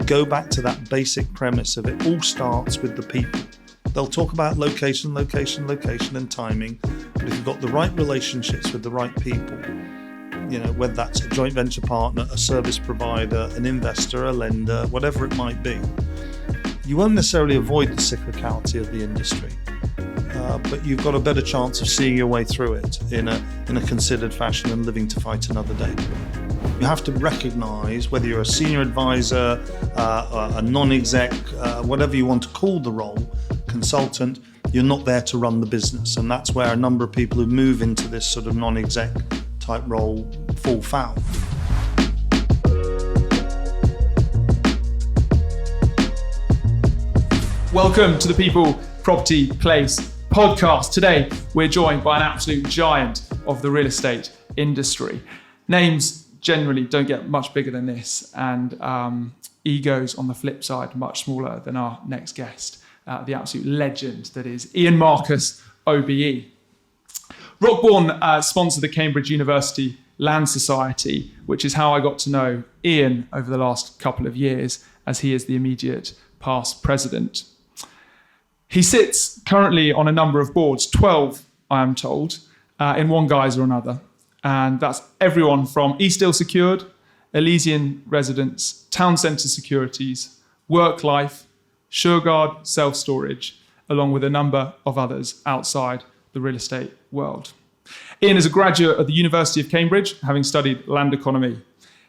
go back to that basic premise of it all starts with the people. They'll talk about location, and timing, but if you've got the right relationships with the right people, whether that's a joint venture partner, a service provider, an investor, a lender, whatever it might be, you won't necessarily avoid the cyclicality of the industry, but you've got a better chance of seeing your way through it in a considered fashion and living to fight another day. You have to recognise, whether you're a senior advisor, a non-exec, whatever you want to call the role, consultant, you're not there to run the business. And that's where a number of people who move into this sort of non-exec type role fall foul. Welcome to the People Property Place podcast. Today, we're joined by an absolute giant of the real estate industry. Names generally don't get much bigger than this, and egos on the flip side much smaller than our next guest, the absolute legend that is Ian Marcus, OBE. Rockbourne sponsored the Cambridge University Land Society, which is how I got to know Ian over the last couple of years, as he is the immediate past president. He sits currently on a number of boards, 12, I am told, in one guise or another. And that's everyone from Eastdil Secured, Elysian Residences, Centre Securities, Work.life, Shurguard Self-Storage, along with a number of others outside the real estate world. Ian is a graduate of the University of Cambridge, having studied land economy.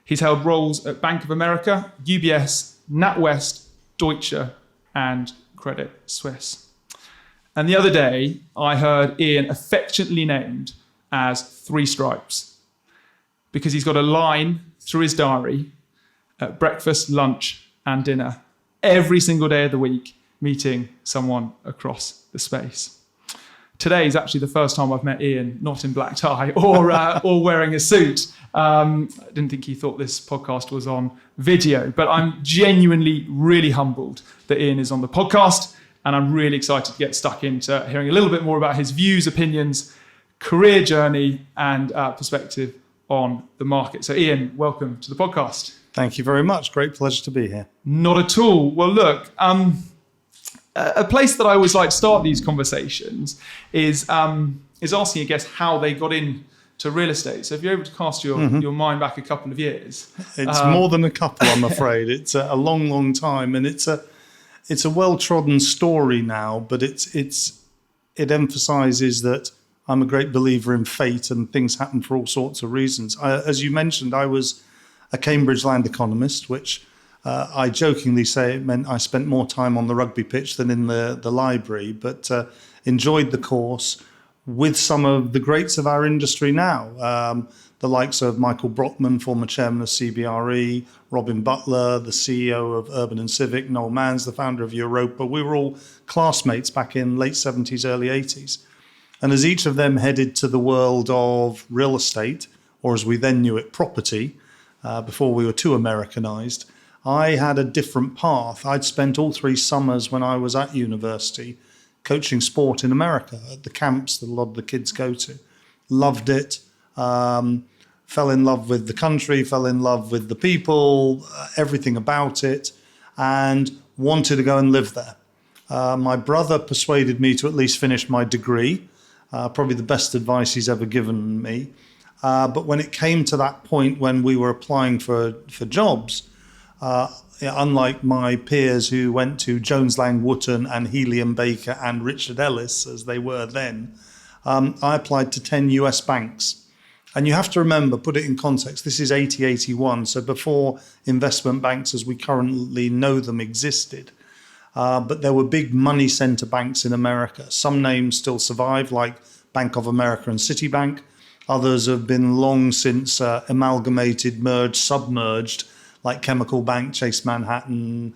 He's held roles at Bank of America, UBS, NatWest, Deutsche and Credit Suisse. And the other day, I heard Ian affectionately named as Three Stripes, because he's got a line through his diary at breakfast, lunch and dinner every single day of the week, meeting someone across the space. Today is actually the first time I've met Ian not in black tie or wearing a suit. I didn't think he thought this podcast was on video, but I'm genuinely really humbled that Ian is on the podcast, and I'm really excited to get stuck into hearing a little bit more about his views, opinions, career journey and perspective on the market. So Ian, welcome to the podcast. Thank you very much. Great pleasure to be here. Not at all. Well, look, a place that I always like to start these conversations is asking a guest how they got into real estate. So if you're able to cast your mind back a couple of years. It's more than a couple, I'm afraid. It's a long, long time, and it's a well-trodden story now, but it emphasises that I'm a great believer in fate, and things happen for all sorts of reasons. As you mentioned, I was a Cambridge land economist, which I jokingly say it meant I spent more time on the rugby pitch than in the library, but enjoyed the course with some of the greats of our industry now, the likes of Michael Brockman, former chairman of CBRE, Robin Butler, the CEO of Urban and Civic, Noel Manns, the founder of Europa. We were all classmates back in late 70s, early 80s. And as each of them headed to the world of real estate, or as we then knew it, property, before we were too Americanized, I had a different path. I'd spent all 3 summers when I was at university coaching sport in America at the camps that a lot of the kids go to. Loved it, fell in love with the country, fell in love with the people, everything about it, and wanted to go and live there. My brother persuaded me to at least finish my degree, probably the best advice he's ever given me. But when it came to that point when we were applying for jobs, unlike my peers who went to Jones Lang Wootton and Healy and Baker and Richard Ellis, as they were then, I applied to 10 US banks. And you have to remember, put it in context, this is 81, so before investment banks as we currently know them existed. But there were big money center banks in America. Some names still survive, like Bank of America and Citibank. Others have been long since amalgamated, merged, submerged, like Chemical Bank, Chase Manhattan,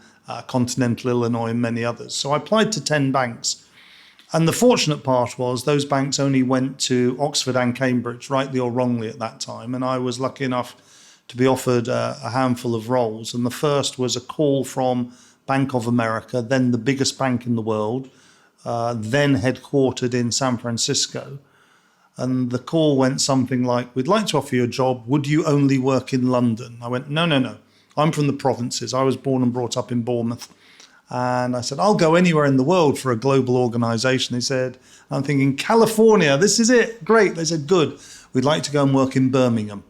Continental Illinois, and many others. So I applied to 10 banks. And the fortunate part was those banks only went to Oxford and Cambridge, rightly or wrongly at that time. And I was lucky enough to be offered a handful of roles. And the first was a call from Bank of America, then the biggest bank in the world, then headquartered in San Francisco. And the call went something like, "We'd like to offer you a job. Would you only work in London?" I went, No. I'm from the provinces. I was born and brought up in Bournemouth. And I said, I'll go anywhere in the world for a global organization. They said, I'm thinking, California, this is it. Great. They said, good. We'd like to go and work in Birmingham,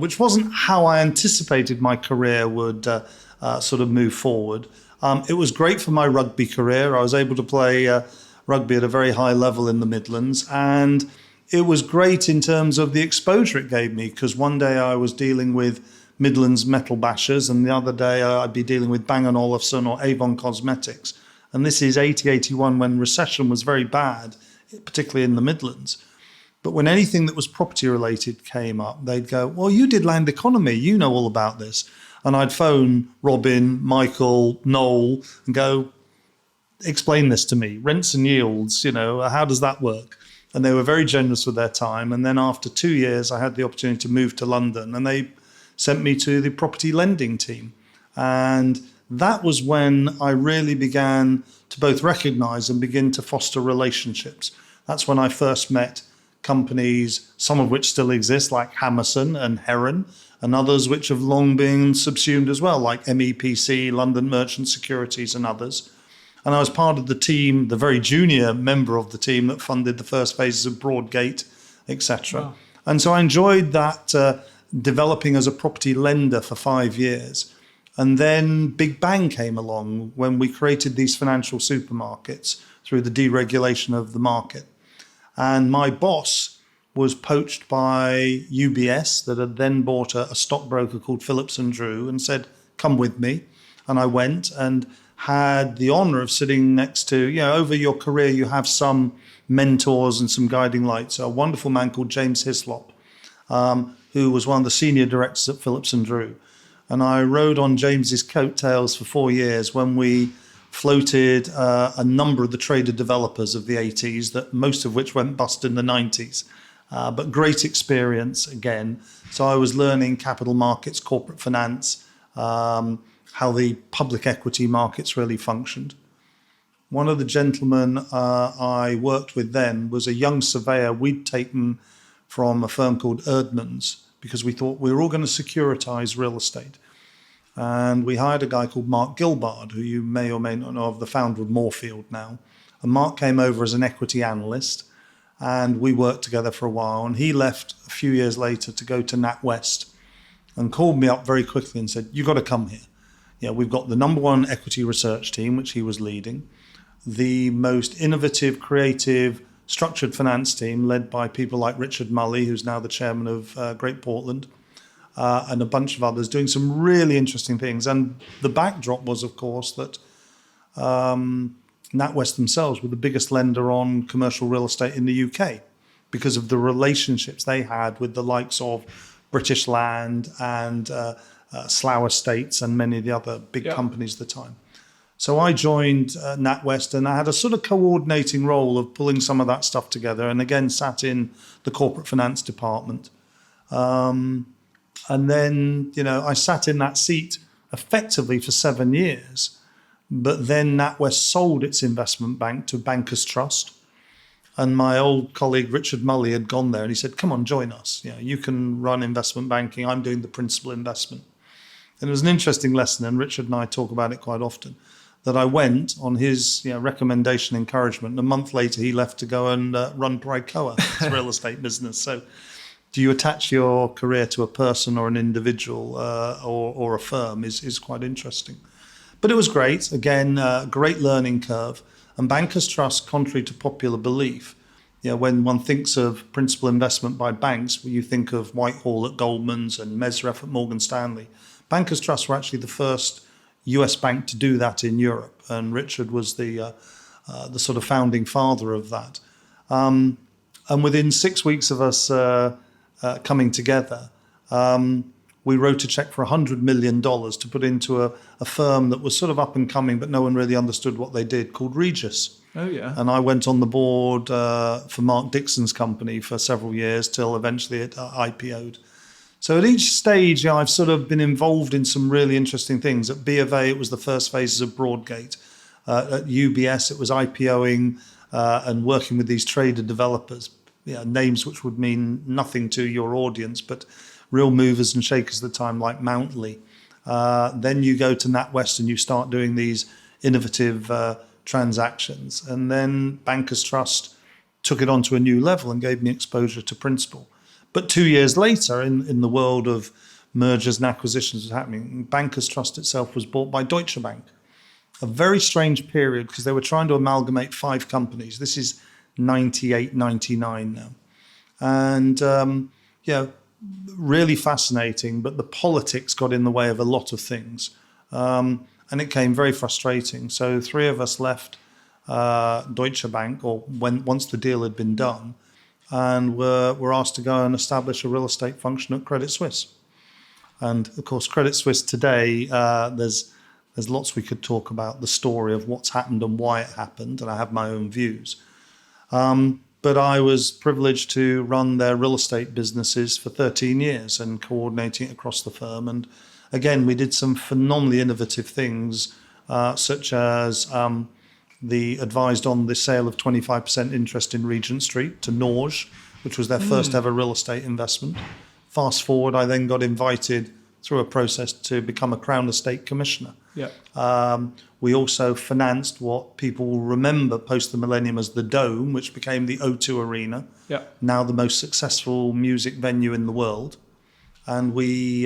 which wasn't how I anticipated my career would sort of move forward. It was great for my rugby career. I was able to play rugby at a very high level in the Midlands. And it was great in terms of the exposure it gave me, because one day I was dealing with Midlands metal bashers, and the other day I'd be dealing with Bang & Olufsen or Avon Cosmetics. And this is 80-81 when recession was very bad, particularly in the Midlands. But when anything that was property related came up, they'd go, well, you did land economy, you know all about this. And I'd phone Robin, Michael, Noel and go, explain this to me. Rents and yields, how does that work? And they were very generous with their time. And then after 2 years, I had the opportunity to move to London, and they sent me to the property lending team. And that was when I really began to both recognize and begin to foster relationships. That's when I first met companies, some of which still exist, like Hammerson and Heron, and others which have long been subsumed as well, like MEPC, London Merchant Securities, and others. And I was part of the team, the very junior member of the team that funded the first phases of Broadgate, etc. Wow. And so I enjoyed that developing as a property lender for 5 years. And then Big Bang came along when we created these financial supermarkets through the deregulation of the market. And my boss was poached by UBS, that had then bought a stockbroker called Phillips & Drew, and said, come with me. And I went and had the honor of sitting next to, over your career, you have some mentors and some guiding lights. A wonderful man called James Hislop, who was one of the senior directors at Phillips & Drew. And I rode on James's coattails for 4 years when we floated a number of the trader developers of the 80s, that most of which went bust in the 90s. But great experience again. So I was learning capital markets, corporate finance, how the public equity markets really functioned. One of the gentlemen I worked with then was a young surveyor we'd taken from a firm called Erdmans, because we thought we were all going to securitize real estate. And we hired a guy called Mark Gilbard, who you may or may not know of, the founder of Moorfield now. And Mark came over as an equity analyst, and we worked together for a while. And he left a few years later to go to NatWest, and called me up very quickly and said, you've got to come here. We've got the #1 equity research team, which he was leading, the most innovative, creative, structured finance team led by people like Richard Mully, who's now the chairman of Great Portland, and a bunch of others doing some really interesting things. And the backdrop was, of course, that NatWest themselves were the biggest lender on commercial real estate in the UK because of the relationships they had with the likes of British Land and Slough Estates and many of the other big companies at the time. So I joined NatWest, and I had a sort of coordinating role of pulling some of that stuff together, and again sat in the corporate finance department. And then, I sat in that seat effectively for 7 years. But then NatWest sold its investment bank to Bankers Trust. And my old colleague Richard Mully had gone there, and he said, come on, join us. You can run investment banking. I'm doing the principal investment. And it was an interesting lesson, and Richard and I talk about it quite often, that I went on his recommendation, encouragement, and a month later he left to go and run Pricoa, his real estate business. So do you attach your career to a person or an individual or a firm is quite interesting. But it was great. Again, great learning curve. And Bankers Trust, contrary to popular belief, when one thinks of principal investment by banks, you think of Whitehall at Goldman's and Mesref at Morgan Stanley. Bankers Trust were actually the first US bank to do that in Europe, and Richard was the sort of founding father of that. And within 6 weeks of us coming together, we wrote a check for $100 million to put into a firm that was sort of up and coming, but no one really understood what they did, called Regis. Oh, yeah. And I went on the board for Mark Dixon's company for several years till eventually it IPO'd. So at each stage, I've sort of been involved in some really interesting things. At B of A, it was the first phases of Broadgate. At UBS, it was IPOing and working with these trader developers, names which would mean nothing to your audience, but real movers and shakers at the time, like Mountley. Then you go to NatWest and you start doing these innovative transactions. And then Bankers Trust took it on to a new level and gave me exposure to principal. But 2 years later, in the world of mergers and acquisitions was happening, Bankers Trust itself was bought by Deutsche Bank. A very strange period because they were trying to amalgamate 5 companies. This is 98, 99 now. And really fascinating, but the politics got in the way of a lot of things. And it became very frustrating. So 3 of us left Deutsche Bank, or once the deal had been done, and were asked to go and establish a real estate function at Credit Suisse. And of course, Credit Suisse today, there's lots we could talk about the story of what's happened and why it happened, and I have my own views. But I was privileged to run their real estate businesses for 13 years and coordinating it across the firm. And again, we did some phenomenally innovative things, such as the advised on the sale of 25% interest in Regent Street to Norge, which was their first ever real estate investment. Fast forward, I then got invited through a process to become a Crown Estate Commissioner. Yeah. We also financed what people will remember post the millennium as the Dome, which became the O2 Arena, now the most successful music venue in the world. And we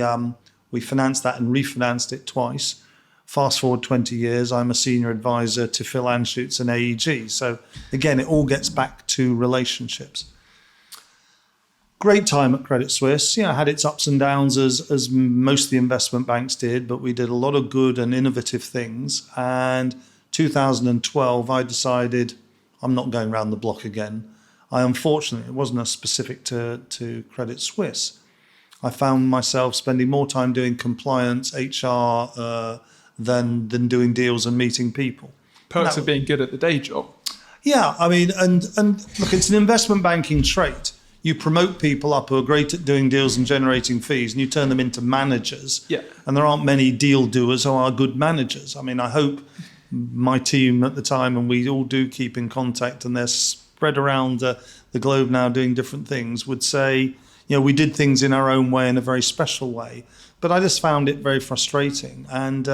financed that and refinanced it twice. Fast forward 20 years, I'm a senior advisor to Phil Anschutz and AEG. So again, it all gets back to relationships. Great time at Credit Suisse. Had its ups and downs as most of the investment banks did, but we did a lot of good and innovative things. And 2012, I decided I'm not going around the block again. Unfortunately, it wasn't specific to Credit Suisse. I found myself spending more time doing compliance, HR, than doing deals and meeting people. Perks of being good at the day job. Yeah, I mean, and look, it's an investment banking trait. You promote people up who are great at doing deals and generating fees, and you turn them into managers. Yeah. And there aren't many deal doers who are good managers. I mean, I hope my team at the time, and we all do keep in contact, and they're spread around the globe now doing different things, would say, we did things in our own way in a very special way. But I just found it very frustrating. And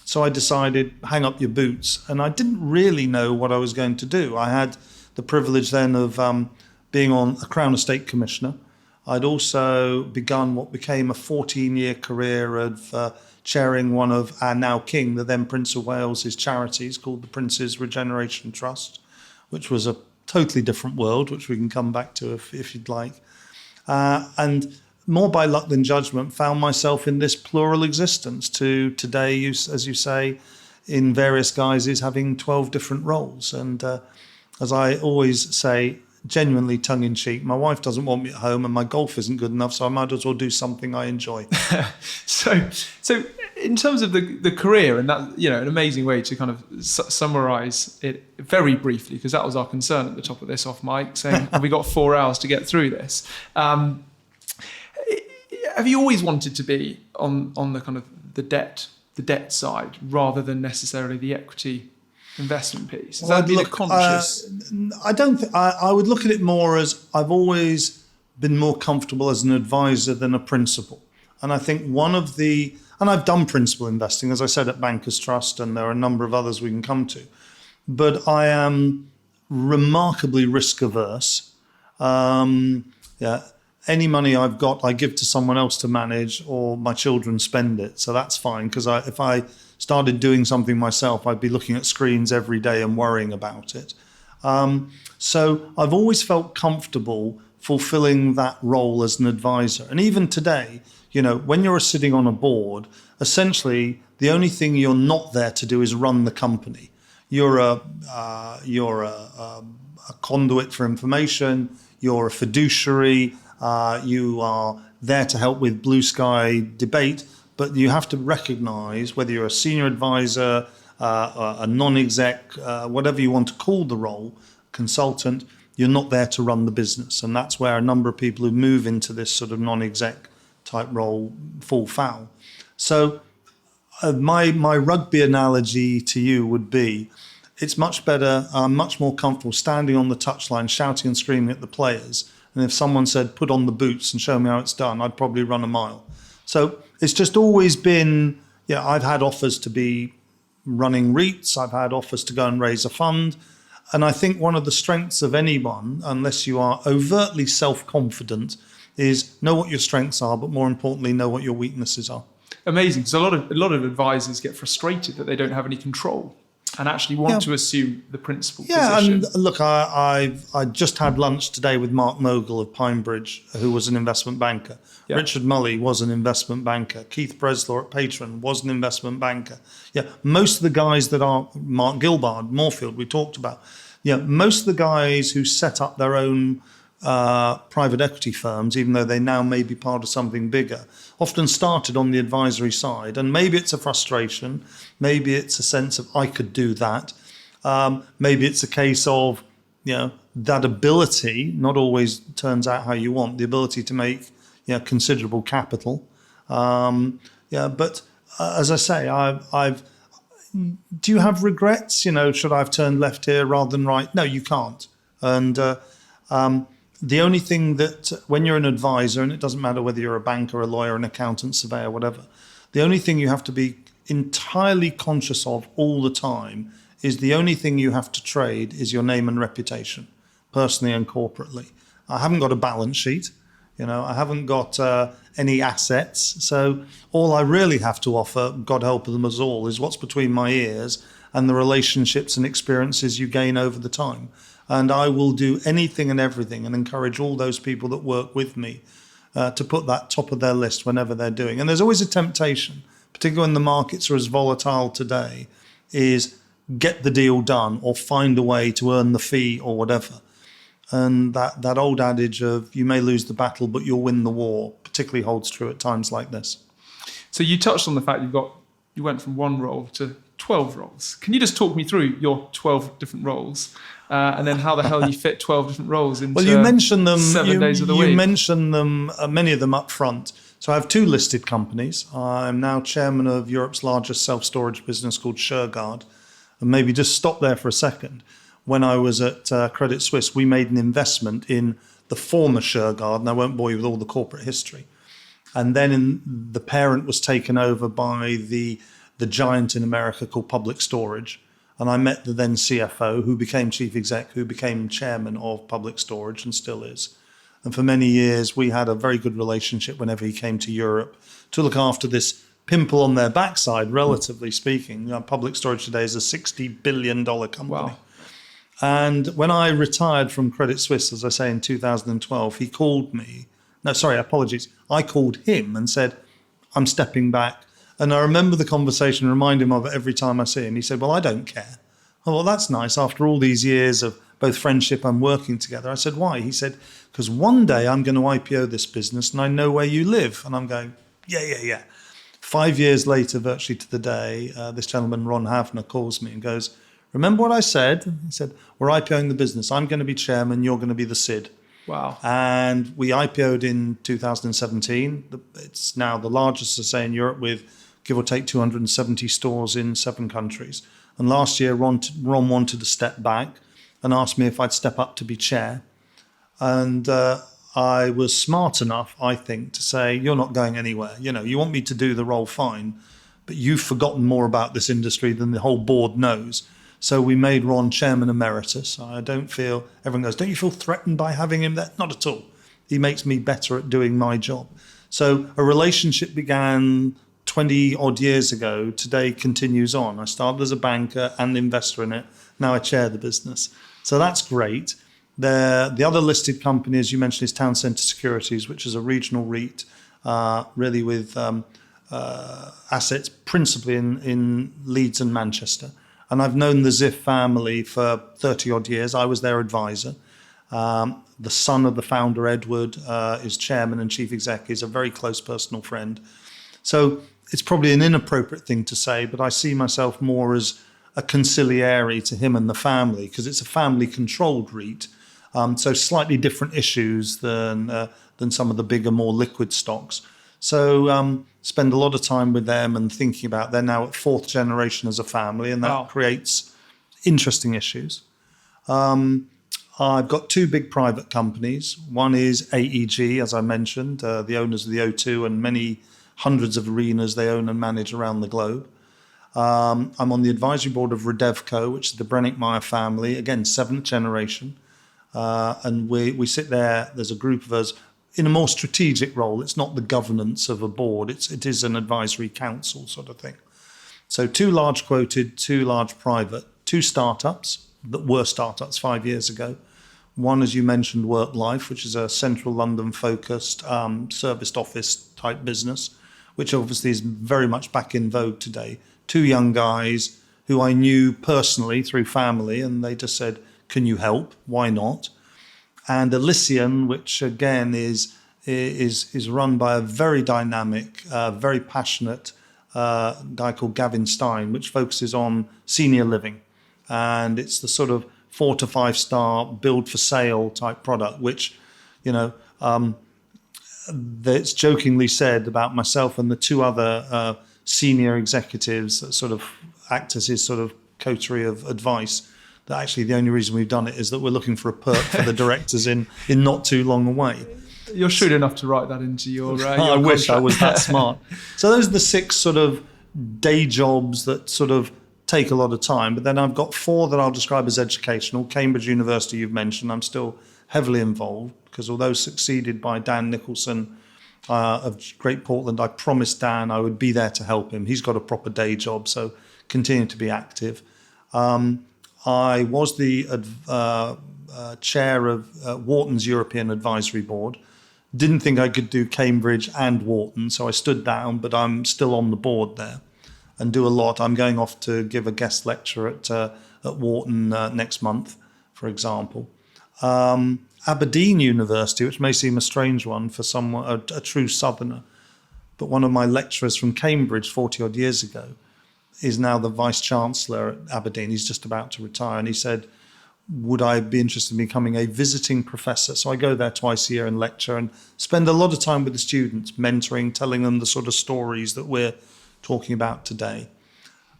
so I decided, hang up your boots. And I didn't really know what I was going to do. I had the privilege then of being on a Crown Estate Commissioner. I'd also begun what became a 14-year career of chairing one of our now King, the then Prince of Wales' charities called the Prince's Regeneration Trust, which was a totally different world, which we can come back to if you'd like. And more by luck than judgment, found myself in this plural existence to today, as you say, in various guises, having 12 different roles. And as I always say, genuinely tongue-in-cheek, my wife doesn't want me at home and my golf isn't good enough, so I might as well do something I enjoy. So in terms of the career, and that, an amazing way to kind of summarise it very briefly, because that was our concern at the top of this off mic, saying, have we got 4 hours to get through this? Have you always wanted to be on the kind of the debt side rather than necessarily the equity investment piece? Has that been a conscious? I don't think I would look at it more as I've always been more comfortable as an advisor than a principal. And I think and I've done principal investing, as I said, at Bankers Trust, and there are a number of others we can come to. But I am remarkably risk averse. Any money I've got, I give to someone else to manage, or my children spend it. So that's fine, because if I started doing something myself, I'd be looking at screens every day and worrying about it. So I've always felt comfortable fulfilling that role as an advisor. And even today, when you're sitting on a board, essentially the only thing you're not there to do is run the company. You're a conduit for information. You're a fiduciary. You are there to help with blue sky debate. But you have to recognize whether you're a senior advisor, a non-exec, whatever you want to call the role, consultant, you're not there to run the business. And that's where a number of people who move into this sort of non-exec type role fall foul. So my rugby analogy to you would be, it's much better, I'm much more comfortable standing on the touchline, shouting and screaming at the players. And if someone said, put on the boots and show me how it's done, I'd probably run a mile. So It's just always been, I've had offers to be running REITs. I've had offers to go and raise a fund. And I think one of the strengths of anyone, unless you are overtly self-confident, is know what your strengths are, but more importantly, know what your weaknesses are. Amazing. So a lot of advisors get frustrated that they don't have any control and actually want to assume the principal position. And look, I just had lunch today with Mark Mogul of Pinebridge, who was an investment banker. Yeah. Richard Mully was an investment banker. Keith Breslaw at Patron was an investment banker. Most of the guys that are, Mark Gilbard, Moorfield, we talked about. Most of the guys who set up their own private equity firms, even though they now may be part of something bigger, often started on the advisory side. And maybe it's a frustration, maybe it's a sense of I could do that, maybe it's a case of that ability not always turns out how you want, the ability to make considerable capital. But as I say, I've do you have regrets? Should I have turned left here rather than right? No, you can't. And the only thing that when you're an advisor, and it doesn't matter whether you're a banker, a lawyer, an accountant, surveyor, whatever, the only thing you have to be entirely conscious of all the time is the only thing you have to trade is your name and reputation, personally and corporately. I haven't got a balance sheet. I haven't got any assets. So all I really have to offer, God help them us all, is what's between my ears and the relationships and experiences you gain over the time. And I will do anything and everything and encourage all those people that work with me to put that top of their list whenever they're doing. And there's always a temptation, particularly when the markets are as volatile today, is get the deal done or find a way to earn the fee or whatever. And that old adage of you may lose the battle, but you'll win the war, particularly holds true at times like this. So you touched on the fact you went from one role to 12 roles. Can you just talk me through your 12 different roles and then how the hell you fit 12 different roles into you mentioned them, 7 days of the week? You mentioned them, many of them up front. So I have 2 listed companies. I'm now chairman of Europe's largest self-storage business called Shurguard. And maybe just stop there for a second. When I was at Credit Suisse, we made an investment in the former Shurguard, and I won't bore you with all the corporate history. And then the parent was taken over by the giant in America called Public Storage. And I met the then CFO, who became chief exec, who became chairman of Public Storage and still is. And for many years, we had a very good relationship whenever he came to Europe to look after this pimple on their backside, relatively speaking. Public Storage today is a $60 billion company. Wow. And when I retired from Credit Suisse, as I say, in 2012, he called me. No, sorry, apologies. I called him and said, I'm stepping back. And I remember the conversation, remind him of it every time I see him. He said, well, I don't care. Oh, well, that's nice. After all these years of both friendship and working together. I said, why? He said, because one day I'm going to IPO this business and I know where you live. And I'm going, yeah. 5 years later, virtually to the day, this gentleman, Ron Havner, calls me and goes, remember what I said? He said, we're IPOing the business. I'm going to be chairman. You're going to be the SID. Wow. And we IPO'd in 2017. It's now the largest, I say, in Europe with give or take 270 stores in 7 countries. And last year, Ron wanted to step back and asked me if I'd step up to be chair. And I was smart enough, I think, to say, you're not going anywhere. You want me to do the role, fine, but you've forgotten more about this industry than the whole board knows. So we made Ron chairman emeritus. I don't feel, everyone goes, don't you feel threatened by having him there? Not at all. He makes me better at doing my job. So a relationship began 20 odd years ago, today continues on. I started as a banker and investor in it. Now I chair the business. So that's great. The other listed company, as you mentioned, is Centre Securities, which is a regional REIT, really with assets principally in Leeds and Manchester. And I've known the Ziff family for 30 odd years. I was their advisor. The son of the founder, Edward, is chairman and chief exec, is a very close personal friend. So it's probably an inappropriate thing to say, but I see myself more as a conciliary to him and the family because it's a family-controlled REIT. So slightly different issues than some of the bigger, more liquid stocks. So spend a lot of time with them and thinking about they're now at 4th generation as a family, and that creates interesting issues. I've got 2 big private companies. One is AEG, as I mentioned, the owners of the O2 and many hundreds of arenas they own and manage around the globe. I'm on the advisory board of Redevco, which is the Brennick-Meyer family, again, 7th generation. And we sit there, there's a group of us in a more strategic role. It's not the governance of a board, it is an advisory council sort of thing. So 2 large quoted, 2 large private, 2 startups that were startups 5 years ago. One, as you mentioned, Work.life, which is a central London focused serviced office type business, which obviously is very much back in vogue today. 2 young guys who I knew personally through family, and they just said, can you help? Why not? And Elysian, which again is run by a very dynamic, very passionate guy called Gavin Stein, which focuses on senior living. And it's the sort of 4 to 5 star build for sale type product, which, it's jokingly said about myself and the 2 other senior executives that sort of act as his sort of coterie of advice, that actually the only reason we've done it is that we're looking for a perk for the directors in not too long away. You're shrewd enough to write that into your I wish I was that smart. So those are the 6 sort of day jobs that sort of take a lot of time. But then I've got 4 that I'll describe as educational. Cambridge University, you've mentioned, I'm still heavily involved because although succeeded by Dan Nicholson of Great Portland, I promised Dan I would be there to help him. He's got a proper day job, so continue to be active. I was the chair of Wharton's European Advisory Board. Didn't think I could do Cambridge and Wharton, so I stood down, but I'm still on the board there and do a lot. I'm going off to give a guest lecture at Wharton next month, for example. Aberdeen University, which may seem a strange one for someone, a true southerner, but one of my lecturers from Cambridge 40 odd years ago is now the Vice Chancellor at Aberdeen. He's just about to retire. And he said, would I be interested in becoming a visiting professor? So I go there twice a year and lecture and spend a lot of time with the students, mentoring, telling them the sort of stories that we're talking about today.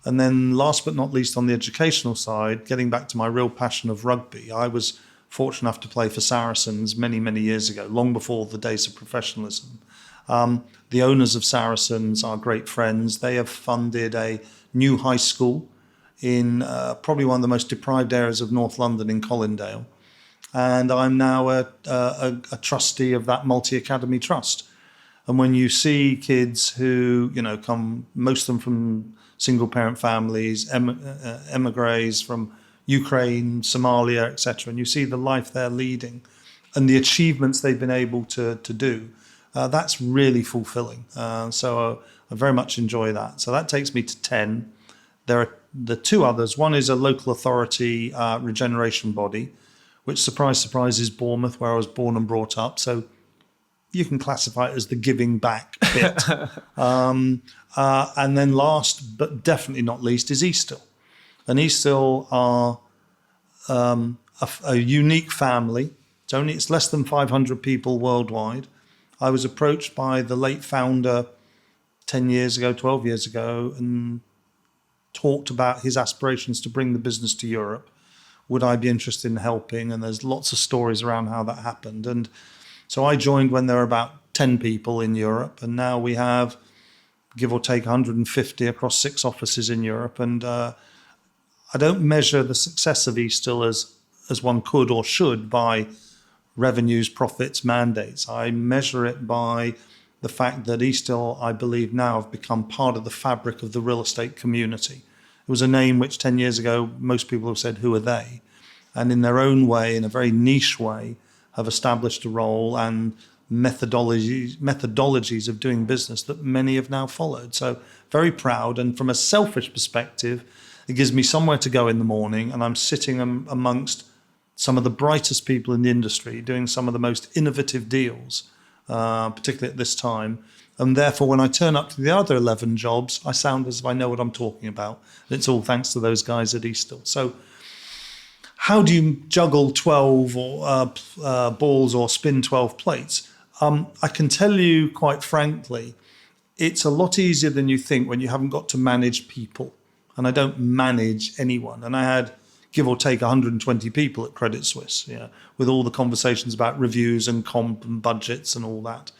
And then last but not least, on the educational side, getting back to my real passion of rugby, I was fortunate enough to play for Saracens many, many years ago, long before the days of professionalism. The owners of Saracens are great friends. They have funded a new high school in probably one of the most deprived areas of North London in Colindale. And I'm now a trustee of that multi-academy trust. And when you see kids who, come, most of them from single-parent families, emigres from Ukraine, Somalia, etc., and you see the life they're leading and the achievements they've been able to do, that's really fulfilling. So I very much enjoy that. So that takes me to 10. There are the 2 others. One is a local authority regeneration body, which, surprise, surprise, is Bournemouth, where I was born and brought up. So you can classify it as the giving back bit. And then last, but definitely not least, is Eastdil. And Eastdil are a unique family. It's less than 500 people worldwide. I was approached by the late founder 10 years ago, 12 years ago, and talked about his aspirations to bring the business to Europe. Would I be interested in helping? And there's lots of stories around how that happened. And so I joined when there were about 10 people in Europe, and now we have, give or take, 150 across 6 offices in Europe. And I don't measure the success of Eastdil as one could or should by revenues, profits, mandates. I measure it by the fact that Eastdil, I believe, now have become part of the fabric of the real estate community. It was a name which 10 years ago, most people have said, who are they? And in their own way, in a very niche way, have established a role and methodologies of doing business that many have now followed. So very proud. And from a selfish perspective, it gives me somewhere to go in the morning, and I'm sitting amongst some of the brightest people in the industry doing some of the most innovative deals, particularly at this time. And therefore, when I turn up to the other 11 jobs, I sound as if I know what I'm talking about. And it's all thanks to those guys at Eastdil. So how do you juggle 12 balls or spin 12 plates? I can tell you quite frankly, it's a lot easier than you think when you haven't got to manage people. And I don't manage anyone. And I had, give or take, 120 people at Credit Suisse, with all the conversations about reviews and comp and budgets and all that.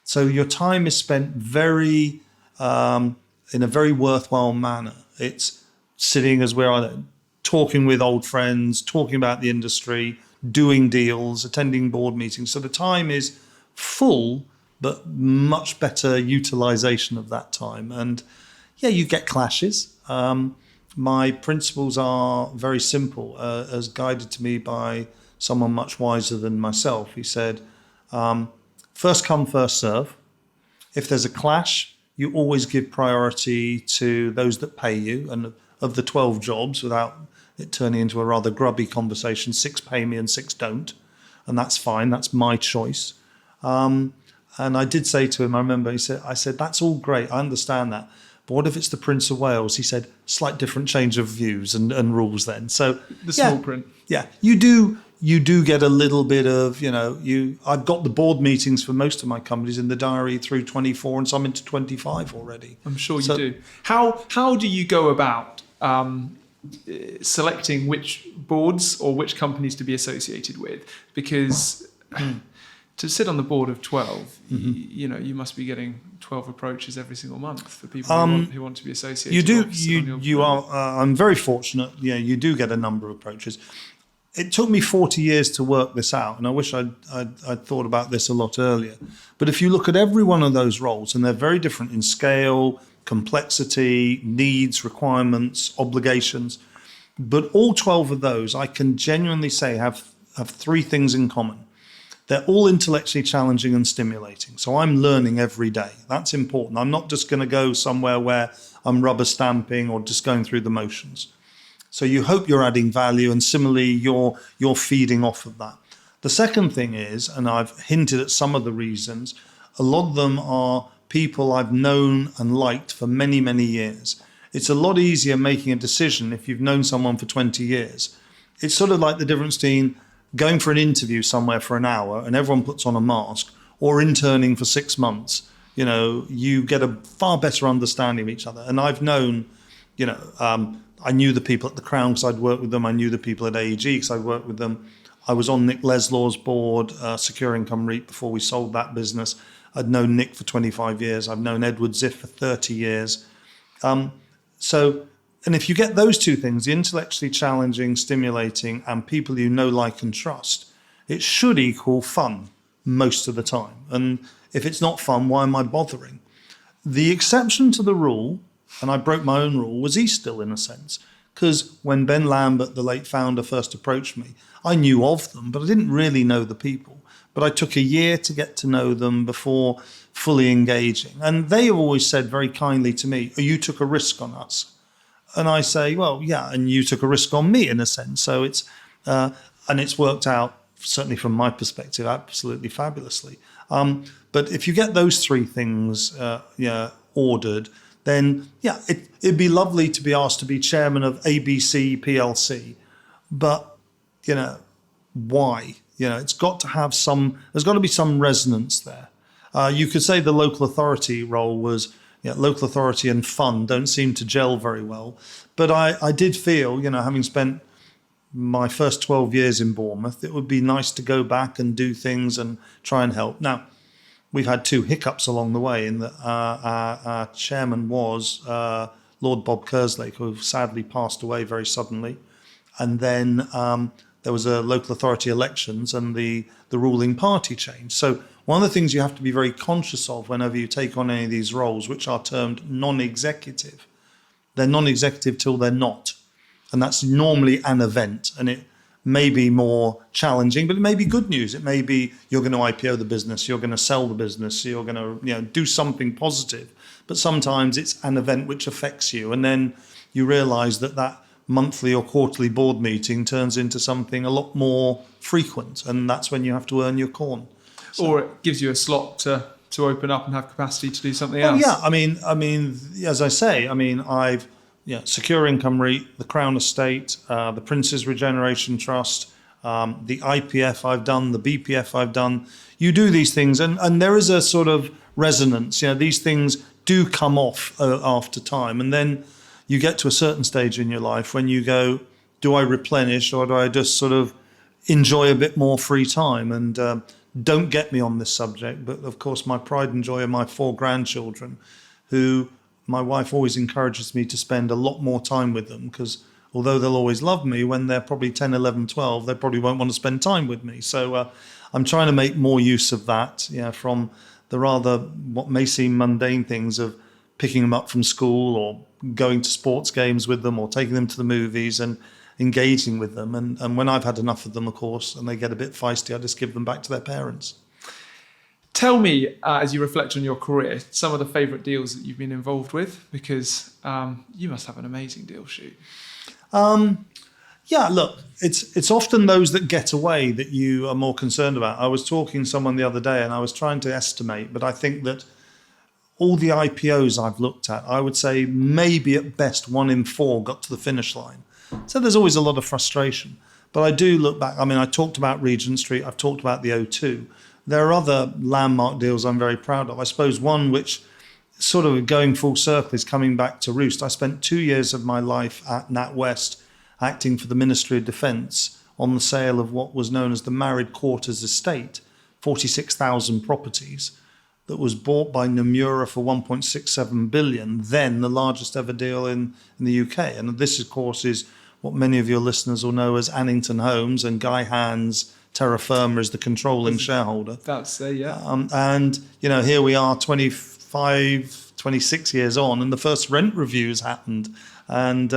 So your time is spent very in a very worthwhile manner. It's sitting as we're talking with old friends, talking about the industry, doing deals, attending board meetings. So the time is full, but much better utilization of that time. And yeah, you get clashes. My principles are very simple, as guided to me by someone much wiser than myself. He said, first come, first serve. If there's a clash, you always give priority to those that pay you. And of the 12 jobs, without it turning into a rather grubby conversation, 6 pay me and 6 don't. And that's fine. That's my choice. And I did say to him, I remember, I said, that's all great. I understand that. But what if it's the Prince of Wales? He said, slight different change of views and rules then. So the small print. Yeah, you do get a little bit of, I've got the board meetings for most of my companies in the diary through 24 and some into 25 already. I'm sure you do. How do you go about selecting which boards or which companies to be associated with? Because to sit on the board of 12, you must be getting 12 approaches every single month for people who want to be associated. You are. I'm very fortunate. Yeah, you do get a number of approaches. It took me 40 years to work this out, and I wish I'd thought about this a lot earlier. But if you look at every one of those roles, and they're very different in scale, complexity, needs, requirements, obligations, but all 12 of those, I can genuinely say have 3 things in common. They're all intellectually challenging and stimulating. So I'm learning every day. That's important. I'm not just going to go somewhere where I'm rubber stamping or just going through the motions. So you hope you're adding value, and similarly, you're feeding off of that. The second thing is, and I've hinted at some of the reasons, a lot of them are people I've known and liked for many, many years. It's a lot easier making a decision if you've known someone for 20 years. It's sort of like the difference between going for an interview somewhere for an hour and everyone puts on a mask, or interning for 6 months. You get a far better understanding of each other. And I've known, I knew the people at the Crown because I'd worked with them. I knew the people at AEG because I'd worked with them. I was on Nick Leslaw's board, Secure Income REIT, before we sold that business. I'd known Nick for 25 years. I've known Edward Ziff for 30 years. And if you get those 2 things, the intellectually challenging, stimulating, and people you know, like, and trust, it should equal fun most of the time. And if it's not fun, why am I bothering? The exception to the rule, and I broke my own rule, was Eastdil in a sense. Because when Ben Lambert, the late founder, first approached me, I knew of them, but I didn't really know the people. But I took a year to get to know them before fully engaging. And they have always said very kindly to me, you took a risk on us. And I say, well, yeah, and you took a risk on me in a sense. So it's worked out, certainly from my perspective, absolutely fabulously. But if you get those 3 things ordered, then it'd be lovely to be asked to be chairman of ABC PLC. But why? It's got to have there's got to be some resonance there. You could say the local authority role was, local authority and fun don't seem to gel very well. But I did feel, having spent my first 12 years in Bournemouth, it would be nice to go back and do things and try and help. Now, we've had 2 hiccups along the way in that our chairman was Lord Bob Kerslake, who sadly passed away very suddenly. And then there was a local authority elections and the ruling party changed. So one of the things you have to be very conscious of whenever you take on any of these roles, which are termed non-executive, they're non-executive till they're not. And that's normally an event. And it may be more challenging, but it may be good news. It may be you're going to IPO the business, you're going to sell the business, you're going to do something positive. But sometimes it's an event which affects you. And then you realize that monthly or quarterly board meeting turns into something a lot more frequent. And that's when you have to earn your corn. So, or it gives you a slot to open up and have capacity to do something else. Yeah, I mean, as I say, I've Secure Income REIT, the Crown Estate, the Prince's Regeneration Trust, the IPF I've done, the BPF I've done. You do these things, and there is a sort of resonance. These things do come off after time, and then you get to a certain stage in your life when you go, do I replenish or do I just sort of enjoy a bit more free time? And don't get me on this subject, but of course my pride and joy are my 4 grandchildren, who my wife always encourages me to spend a lot more time with them, because although they'll always love me, when they're probably 10, 11, 12, they probably won't want to spend time with me. So I'm trying to make more use of that, from the rather what may seem mundane things of picking them up from school or going to sports games with them or taking them to the movies and engaging with them. And when I've had enough of them, of course, and they get a bit feisty, I just give them back to their parents. Tell me, as you reflect on your career, some of the favourite deals that you've been involved with, because you must have an amazing deal sheet. Yeah, look, it's often those that get away that you are more concerned about. I was talking to someone the other day and I was trying to estimate, but I think that all the IPOs I've looked at, I would say maybe at best 1 in 4 got to the finish line. So there's always a lot of frustration. But I do look back. I mean, I talked about Regent Street. I've talked about the O2. There are other landmark deals I'm very proud of. I suppose one which sort of going full circle is coming back to roost. I spent 2 years of my life at NatWest acting for the Ministry of Defence on the sale of what was known as the Married Quarters Estate, 46,000 properties, that was bought by Nomura for 1.67 billion, then the largest ever deal in the UK. And this, of course, is what many of your listeners will know as Annington Homes, and Guy Hand's Terra Firma is the controlling shareholder. That's yeah. And, here we are 25, 26 years on, and the first rent reviews happened. And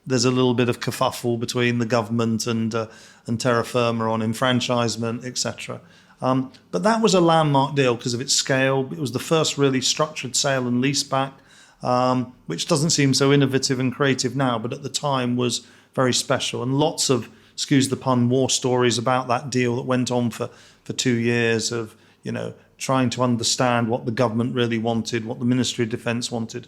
there's a little bit of kerfuffle between the government and Terra Firma on enfranchisement, etc. But that was a landmark deal because of its scale. It was the first really structured sale and leaseback, which doesn't seem so innovative and creative now, but at the time was very special. And lots of, excuse the pun, war stories about that deal that went on for 2 years of, trying to understand what the government really wanted, what the Ministry of Defence wanted.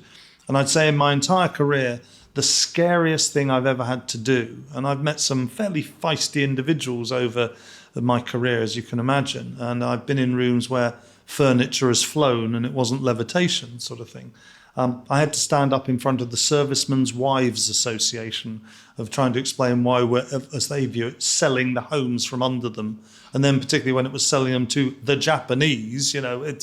And I'd say in my entire career, the scariest thing I've ever had to do, and I've met some fairly feisty individuals over my career, as you can imagine, and I've been in rooms where furniture has flown and it wasn't levitation sort of thing. I had to stand up in front of the Servicemen's Wives Association of trying to explain why we're, as they view it, selling the homes from under them, and then particularly when it was selling them to the Japanese, that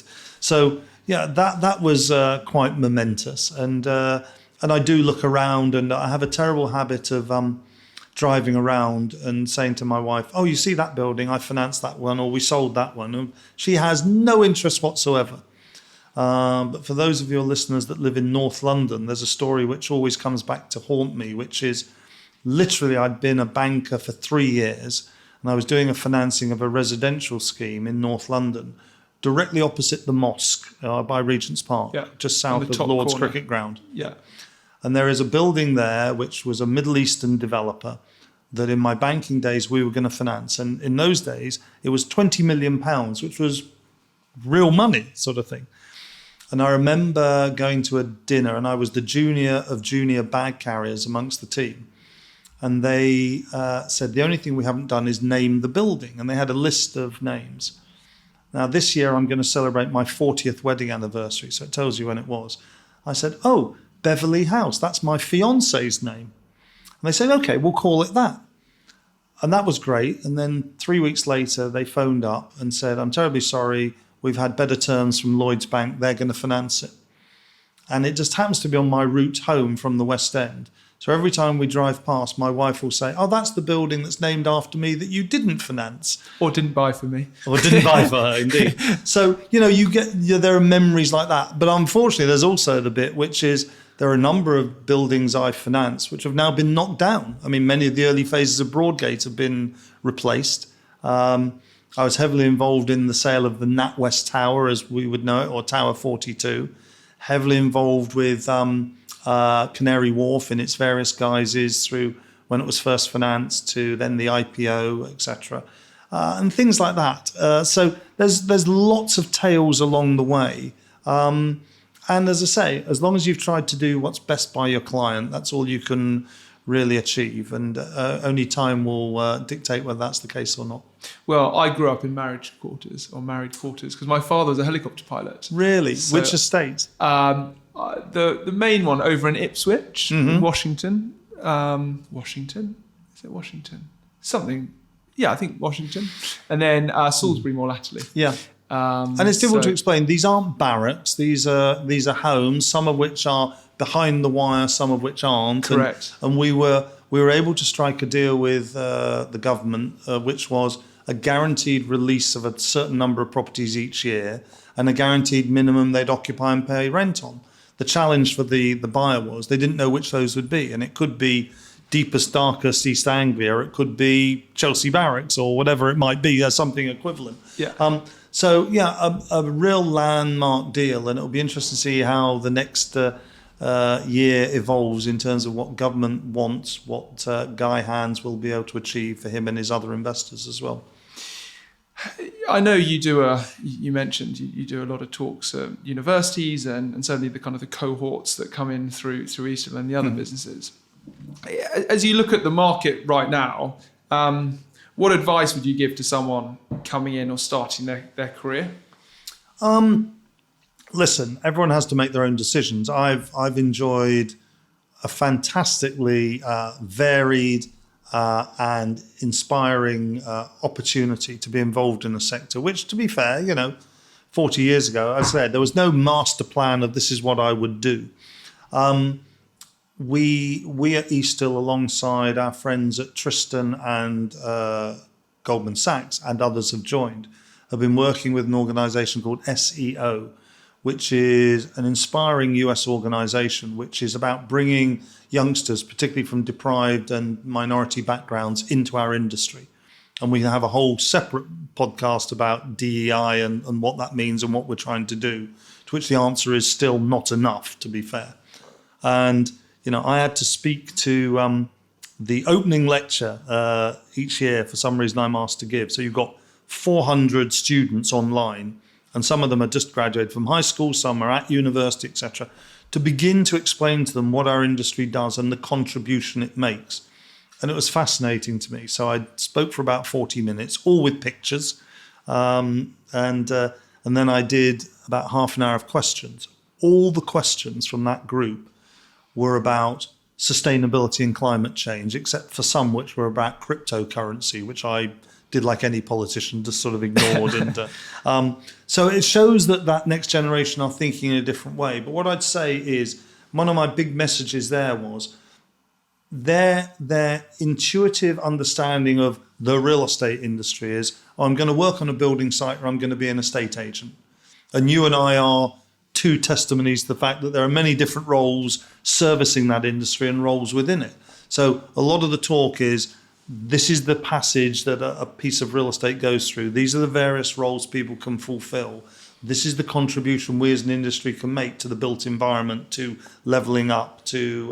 was quite momentous. And I do look around, and I have a terrible habit of driving around and saying to my wife, "Oh, you see that building? I financed that one, or we sold that one." And she has no interest whatsoever. But for those of your listeners that live in North London, there's a story which always comes back to haunt me, which is literally I'd been a banker for 3 years, and I was doing a financing of a residential scheme in North London, directly opposite the mosque by Regent's Park, just south of Lord's Cricket Ground. Yeah. And there is a building there which was a Middle Eastern developer that in my banking days we were going to finance. And in those days, it was £20 million, which was real money sort of thing. And I remember going to a dinner, and I was the junior of junior bag carriers amongst the team. And they said, the only thing we haven't done is name the building. And they had a list of names. Now, this year I'm going to celebrate my 40th wedding anniversary, so it tells you when it was. I said, "Oh, Beverly House, that's my fiance's name." And they said, "Okay, we'll call it that." And that was great. And then 3 weeks later, they phoned up and said, "I'm terribly sorry, we've had better terms from Lloyds Bank, they're going to finance it." And it just happens to be on my route home from the West End. So every time we drive past, my wife will say, "Oh, that's the building that's named after me that you didn't finance." Or didn't buy for me. Or didn't buy for her, indeed. So, you get, there are memories like that. But unfortunately, there's also the bit which is there are a number of buildings I've financed which have now been knocked down. I mean, many of the early phases of Broadgate have been replaced. I was heavily involved in the sale of the NatWest Tower, as we would know it, or Tower 42. Heavily involved with Canary Wharf in its various guises through when it was first financed to then the IPO, etc. And things like that. So there's lots of tales along the way. And as I say, as long as you've tried to do what's best by your client, that's all you can really achieve. And only time will dictate whether that's the case or not. Well, I grew up in married quarters, because my father was a helicopter pilot. Really? So, which estate? The main one over in Ipswich, Washington. Washington? Is it Washington? Something. I think Washington, and then Salisbury more latterly. Yeah. And it's difficult to explain. These aren't barracks. These are homes, some of which are behind the wire, some of which aren't. Correct. And we were able to strike a deal with the government, which was a guaranteed release of a certain number of properties each year and a guaranteed minimum they'd occupy and pay rent on. The challenge for the buyer was they didn't know which those would be, and it could be deepest, darkest East Anglia, or it could be Chelsea Barracks or whatever it might be, something equivalent. Yeah. A real landmark deal, and it'll be interesting to see how the next year evolves in terms of what government wants, what Guy Hands will be able to achieve for him and his other investors as well. I know you mentioned you do a lot of talks at universities and certainly the kind of the cohorts that come in through Eastdil and the other businesses. As you look at the market right now, what advice would you give to someone coming in or starting their career? Listen, everyone has to make their own decisions. I've enjoyed a fantastically varied and inspiring opportunity to be involved in a sector, which, to be fair, 40 years ago, I said there was no master plan of this is what I would do. We at Eastdil, alongside our friends at Tristan and Goldman Sachs and others have joined, have been working with an organisation called SEO, which is an inspiring US organisation, which is about bringing youngsters, particularly from deprived and minority backgrounds, into our industry. And we have a whole separate podcast about DEI and what that means and what we're trying to do, to which the answer is still not enough, to be fair. And I had to speak to the opening lecture each year. For some reason, I'm asked to give. So you've got 400 students online, and some of them are just graduated from high school, some are at university, etc., to begin to explain to them what our industry does and the contribution it makes. And it was fascinating to me. So I spoke for about 40 minutes, all with pictures, and then I did about half an hour of questions. All the questions from that group were about sustainability and climate change, except for some which were about cryptocurrency, which I did like any politician, just sort of ignored. And so it shows that next generation are thinking in a different way. But what I'd say is one of my big messages there was their intuitive understanding of the real estate industry is, I'm going to work on a building site or I'm going to be an estate agent. And you and I are two testimonies to the fact that there are many different roles servicing that industry and roles within it. So a lot of the talk is, this is the passage that a piece of real estate goes through. These are the various roles people can fulfill. This is the contribution we as an industry can make to the built environment, to levelling up, to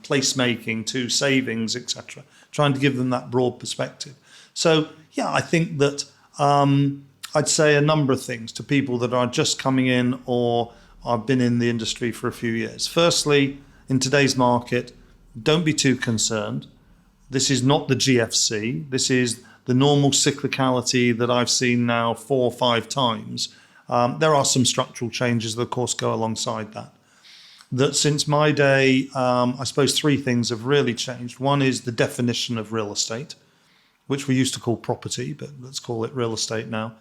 placemaking, to savings, etc. Trying to give them that broad perspective. So, I think that I'd say a number of things to people that are just coming in or have been in the industry for a few years. Firstly, in today's market, don't be too concerned. This is not the GFC. This is the normal cyclicality that I've seen now 4 or 5 times. There are some structural changes that, of course, go alongside that. That since my day, I suppose 3 things have really changed. One is the definition of real estate, which we used to call property, but let's call it real estate now.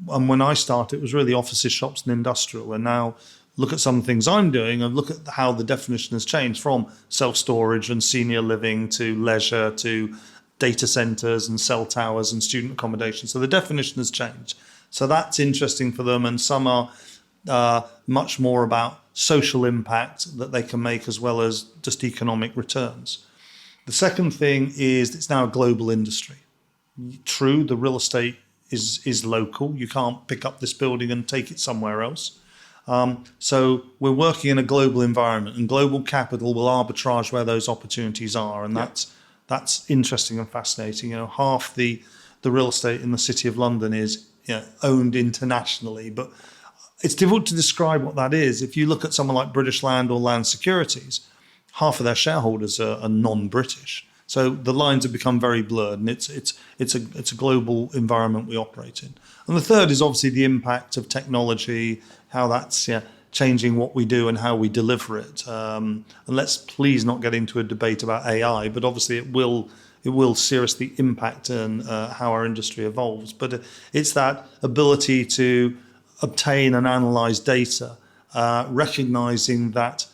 And when I started, it was really offices, shops and industrial. And now look at some things I'm doing and look at how the definition has changed from self-storage and senior living to leisure to data centres and cell towers and student accommodation. So the definition has changed. So that's interesting for them. And some are much more about social impact that they can make as well as just economic returns. The second thing is it's now a global industry. True, the real estate is local. You can't pick up this building and take it somewhere else. So we're working in a global environment, and global capital will arbitrage where those opportunities are. And that's interesting and fascinating. Half the real estate in the City of London is owned internationally, but it's difficult to describe what that is. If you look at someone like British Land or Land Securities, half of their shareholders are non-British. So the lines have become very blurred, and it's a global environment we operate in. And the third is obviously the impact of technology, how that's changing what we do and how we deliver it. And let's please not get into a debate about AI, but obviously it will seriously impact on how our industry evolves. But it's that ability to obtain and analyze data, recognizing that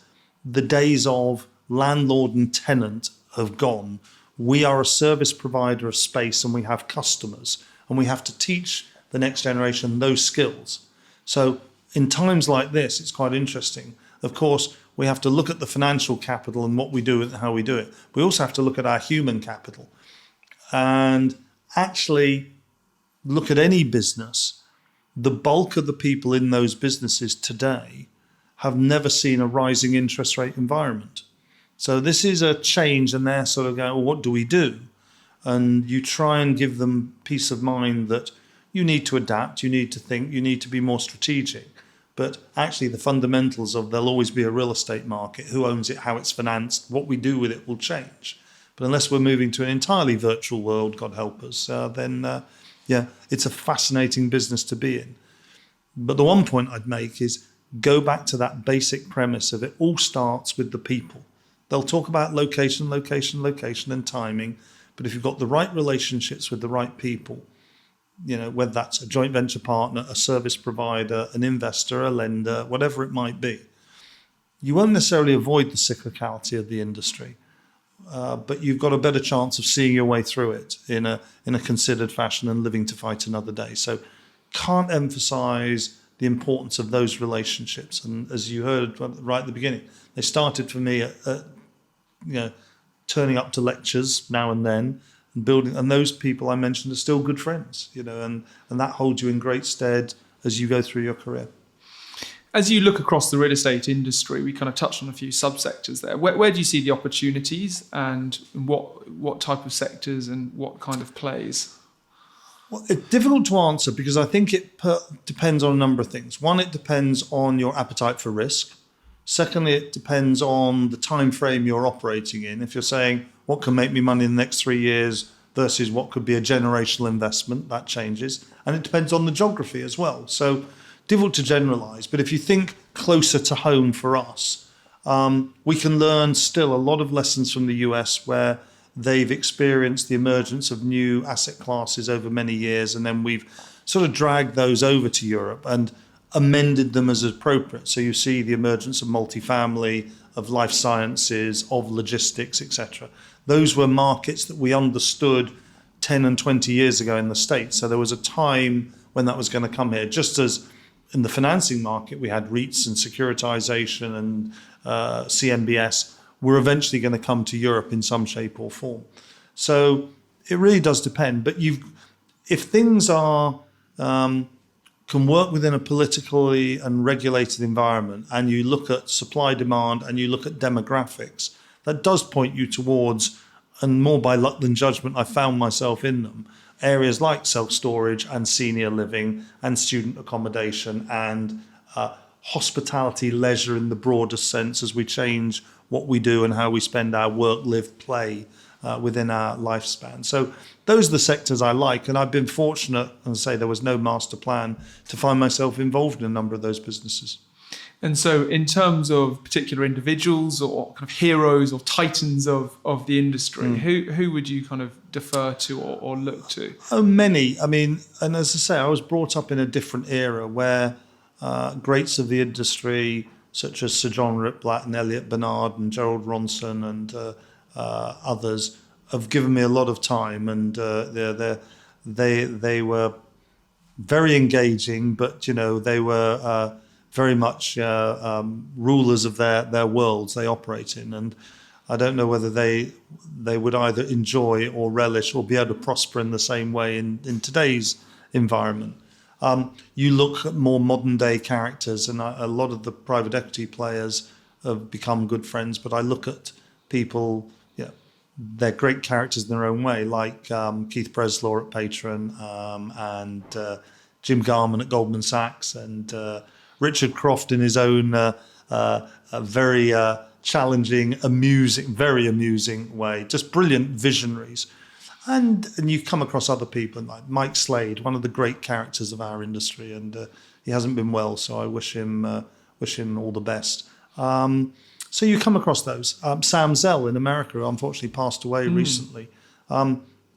the days of landlord and tenant have gone. We are a service provider of space, and we have customers, and we have to teach the next generation those skills. So in times like this, it's quite interesting. Of course, we have to look at the financial capital and what we do and how we do it. We also have to look at our human capital and actually look at any business. The bulk of the people in those businesses today have never seen a rising interest rate environment. So this is a change, and they're sort of going, well, what do we do? And you try and give them peace of mind that you need to adapt, you need to think, you need to be more strategic. But actually the fundamentals of there'll always be a real estate market, who owns it, how it's financed, what we do with it will change. But unless we're moving to an entirely virtual world, God help us, then it's a fascinating business to be in. But the one point I'd make is go back to that basic premise of it all starts with the people. They'll talk about location, and timing. But if you've got the right relationships with the right people, whether that's a joint venture partner, a service provider, an investor, a lender, whatever it might be, you won't necessarily avoid the cyclicality of the industry, but you've got a better chance of seeing your way through it in a considered fashion and living to fight another day. So can't emphasize the importance of those relationships. And as you heard right at the beginning, they started for me at turning up to lectures now and then, and building, and those people I mentioned are still good friends, and that holds you in great stead as you go through your career. As you look across the real estate industry, we kind of touched on a few subsectors there. Where do you see the opportunities, and what type of sectors and what kind of plays? Well, it's difficult to answer because I think it depends on a number of things. One, it depends on your appetite for risk. Secondly, it depends on the time frame you're operating in. If you're saying, what can make me money in the next 3 years versus what could be a generational investment, that changes. And it depends on the geography as well. So difficult to generalize. But if you think closer to home for us, we can learn still a lot of lessons from the US, where they've experienced the emergence of new asset classes over many years. And then we've sort of dragged those over to Europe and amended them as appropriate. So you see the emergence of multifamily, of life sciences, of logistics, etc. Those were markets that we understood 10 and 20 years ago in the States. So there was a time when that was going to come here. Just as in the financing market, we had REITs and securitization and CMBS, were eventually going to come to Europe in some shape or form. So it really does depend. But if things are can work within a politically and regulated environment, and you look at supply demand and you look at demographics, that does point you towards, and more by luck than judgment, I found myself in them, areas like self-storage and senior living and student accommodation and hospitality, leisure in the broader sense, as we change what we do and how we spend our work, live, play within our lifespan. So those are the sectors I like, and I've been fortunate, and say there was no master plan, to find myself involved in a number of those businesses. And so in terms of particular individuals or kind of heroes or titans of the industry, who would you kind of defer to or look to? Oh, many. I mean, and as I say, I was brought up in a different era where greats of the industry, such as Sir John Ripblatt and Elliot Bernard and Gerald Ronson and others, have given me a lot of time, and they were very engaging, but they were very much rulers of their worlds they operate in, and I don't know whether they would either enjoy or relish or be able to prosper in the same way in today's environment. You look at more modern day characters, and a lot of the private equity players have become good friends, but I look at people, they're great characters in their own way, like Keith Breslaw at Patron, and Jim Garman at Goldman Sachs, and Richard Croft in his own very challenging, very amusing way. Just brilliant visionaries. And you come across other people like Mike Slade, one of the great characters of our industry, and he hasn't been well, so I wish him wishing all the best. So you come across those. Sam Zell in America, who unfortunately passed away recently,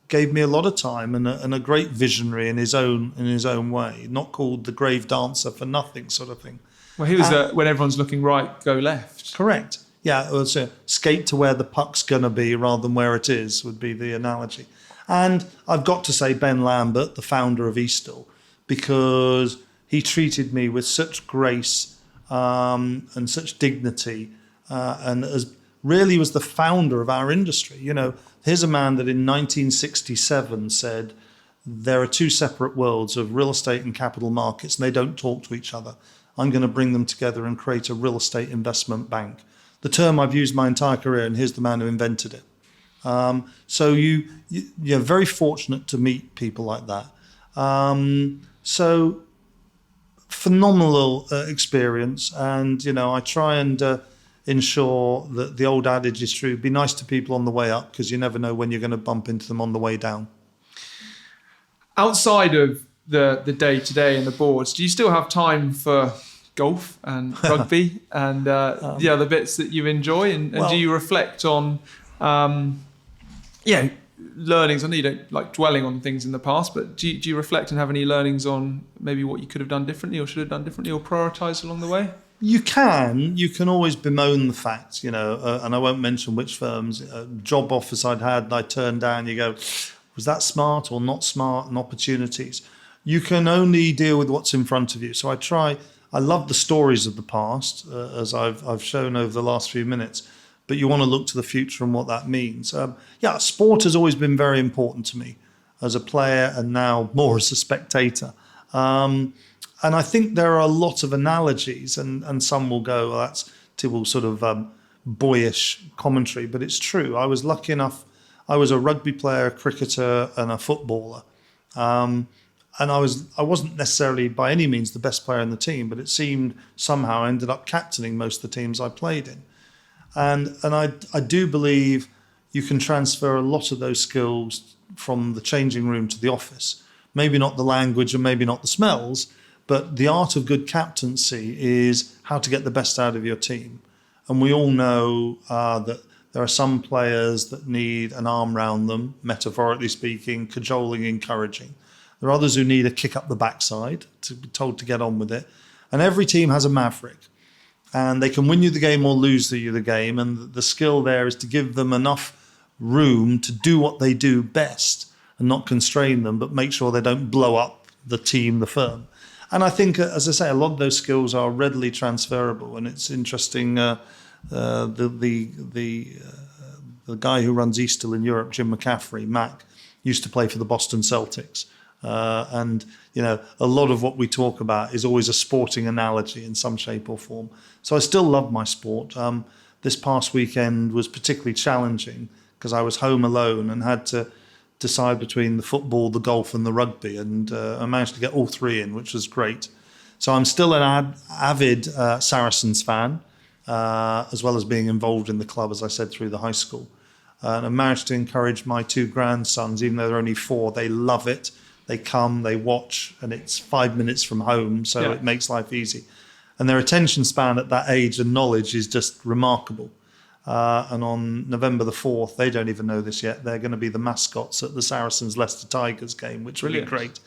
gave me a lot of time and a great visionary in his own way. Not called the grave dancer for nothing sort of thing. Well, he was when everyone's looking right, go left. Correct. Yeah, it was skate to where the puck's going to be rather than where it is would be the analogy. And I've got to say Ben Lambert, the founder of Eastdil, because he treated me with such grace and such dignity, and as really was the founder of our industry. You know, here's a man that in 1967 said, there are two separate worlds of real estate and capital markets, and they don't talk to each other. I'm going to bring them together and create a real estate investment bank. The term I've used my entire career, and here's the man who invented it. So you're very fortunate to meet people like that. So phenomenal experience, and I try and ensure that the old adage is true: be nice to people on the way up, because you never know when you're going to bump into them on the way down. Outside of the day-to-day and the boards, do you still have time for golf and rugby and the other bits that you enjoy? And do you reflect on learnings? I know you don't like dwelling on things in the past, but do you reflect and have any learnings on maybe what you could have done differently or should have done differently or prioritised along the way? You can always bemoan the fact, and I won't mention which firms, job offers I'd had and I turned down. You go, was that smart or not smart? And opportunities. You can only deal with what's in front of you. So I love the stories of the past, as I've shown over the last few minutes, but you want to look to the future and what that means. Sport has always been very important to me as a player and now more as a spectator. And I think there are a lot of analogies, and some will go, well, that's typical sort of boyish commentary, but it's true. I was lucky enough, I was a rugby player, a cricketer, and a footballer. And I wasn't necessarily by any means the best player in the team, but it seemed somehow I ended up captaining most of the teams I played in. And I do believe you can transfer a lot of those skills from the changing room to the office. Maybe not the language and maybe not the smells, but the art of good captaincy is how to get the best out of your team. And we all know that there are some players that need an arm round them, metaphorically speaking, cajoling, encouraging. There are others who need a kick up the backside to be told to get on with it. And every team has a maverick. And they can win you the game or lose you the game. And the skill there is to give them enough room to do what they do best and not constrain them, but make sure they don't blow up the team, the firm. And I think, as I say, a lot of those skills are readily transferable. And it's interesting, the guy who runs Eastdil in Europe, Jim McCaffrey, Mac, used to play for the Boston Celtics. And a lot of what we talk about is always a sporting analogy in some shape or form. So I still love my sport. This past weekend was particularly challenging because I was home alone and had to decide between the football, the golf and the rugby, and I managed to get all three in, which was great. So I'm still an avid Saracens fan, as well as being involved in the club, as I said, through the high school. And I managed to encourage my two grandsons, even though they're only 4, they love it. They come, they watch, and it's 5 minutes from home, so it makes life easy. And their attention span at that age and knowledge is just remarkable. And on November the 4th, they don't even know this yet, they're going to be the mascots at the Saracens-Leicester Tigers game, which will be great.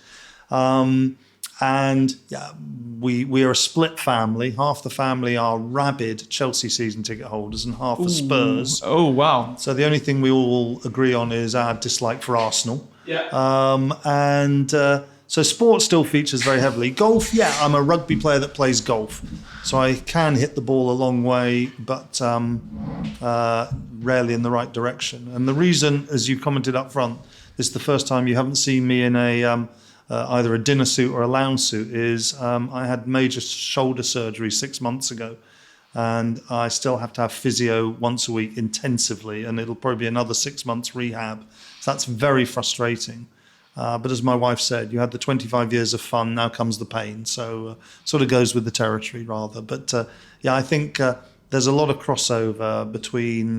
We are a split family. Half the family are rabid Chelsea season ticket holders and half are Spurs. Oh, wow. So the only thing we all agree on is our dislike for Arsenal. So sport still features very heavily. Golf, I'm a rugby player that plays golf. So I can hit the ball a long way, but rarely in the right direction. And the reason, as you commented up front, this is the first time you haven't seen me in a either a dinner suit or a lounge suit, is I had major shoulder surgery 6 months ago. And I still have to have physio once a week intensively, and it'll probably be another 6 months rehab. So that's very frustrating. But as my wife said, you had the 25 years of fun, now comes the pain. So sort of goes with the territory rather. But I think there's a lot of crossover between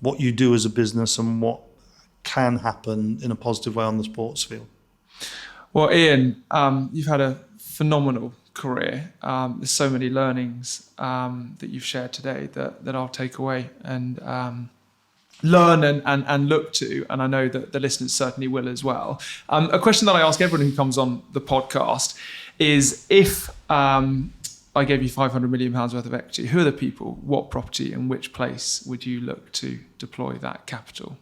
what you do as a business and what can happen in a positive way on the sports field. Well, Ian, you've had a phenomenal career. There's so many learnings that you've shared today that I'll take away and learn and look to, and I know that the listeners certainly will as well. A question that I ask everyone who comes on the podcast is, if I gave you £500 million worth of equity, who are the people, what property and which place would you look to deploy that capital?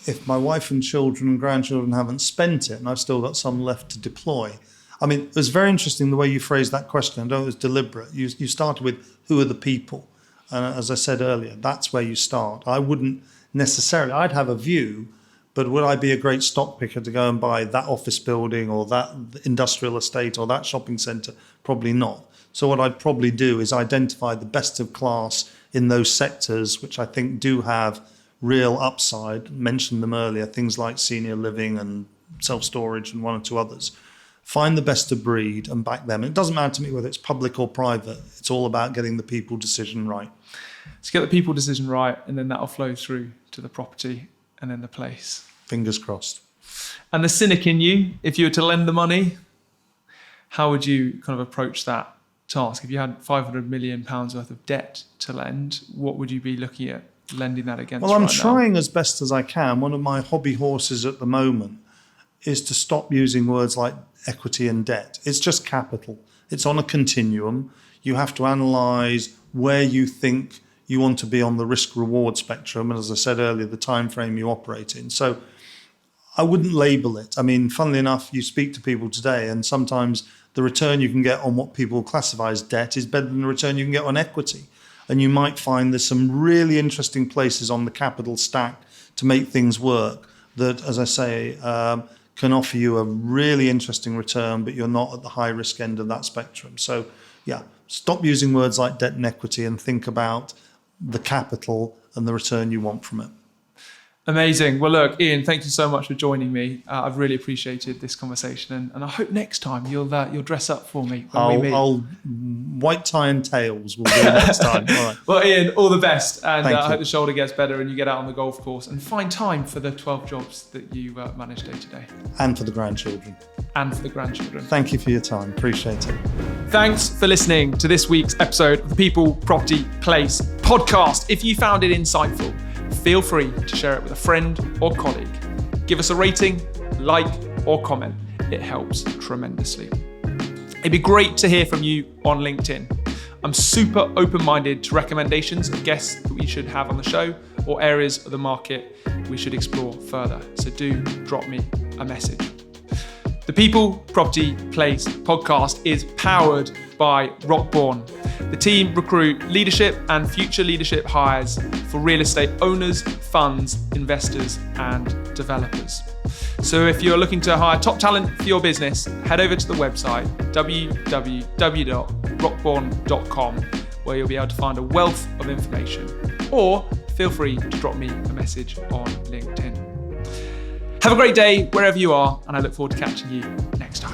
If my wife and children and grandchildren haven't spent it and I've still got some left to deploy. I mean, it was very interesting the way you phrased that question. I know it was deliberate. You started with, who are the people? And as I said earlier, that's where you start. I wouldn't necessarily, I'd have a view, but would I be a great stock picker to go and buy that office building or that industrial estate or that shopping centre? Probably not. So what I'd probably do is identify the best of class in those sectors, which I think do have real upside. Mentioned them earlier, things like senior living and self-storage and one or two others. Find the best of breed and back them. It doesn't matter to me whether it's public or private. It's all about getting the people decision right. So get the people decision right, and then that'll flow through to the property and then the place. Fingers crossed. And the cynic in you, if you were to lend the money, how would you kind of approach that task? If you had £500 million worth of debt to lend, what would you be looking at lending that against? Well, I'm right trying now? as best as I can. One of my hobby horses at the moment is to stop using words like equity and debt. It's just capital. It's on a continuum. You have to analyse where you think you want to be on the risk-reward spectrum, and as I said earlier, the time frame you operate in. So I wouldn't label it. I mean, funnily enough, you speak to people today, and sometimes the return you can get on what people classify as debt is better than the return you can get on equity. And you might find there's some really interesting places on the capital stack to make things work that, as I say, can offer you a really interesting return, but you're not at the high risk end of that spectrum. So yeah, stop using words like debt and equity and think about the capital and the return you want from it. Amazing. Well, look, Ian, thank you so much for joining me. I've really appreciated this conversation, and I hope next time you'll dress up for me when we meet. White tie and tails will do next time. All right. Well, Ian, all the best, and Thank I you. hope the shoulder gets better and you get out on the golf course and find time for the 12 jobs that you manage day to day. And for the grandchildren. And for the grandchildren. Thank you for your time. Appreciate it. Thanks for listening to this week's episode of the People Property Place podcast. If you found it insightful, feel free to share it with a friend or colleague. Give us a rating, like, or comment. It helps tremendously. It'd be great to hear from you on LinkedIn. I'm super open-minded to recommendations of guests that we should have on the show or areas of the market we should explore further. So do drop me a message. The People Property Place podcast is powered by Rockborn. The team recruit leadership and future leadership hires for real estate owners, funds, investors, and developers. So if you're looking to hire top talent for your business, head over to the website www.rockborn.com, where you'll be able to find a wealth of information, or feel free to drop me a message on LinkedIn. Have a great day wherever you are, and I look forward to catching you next time.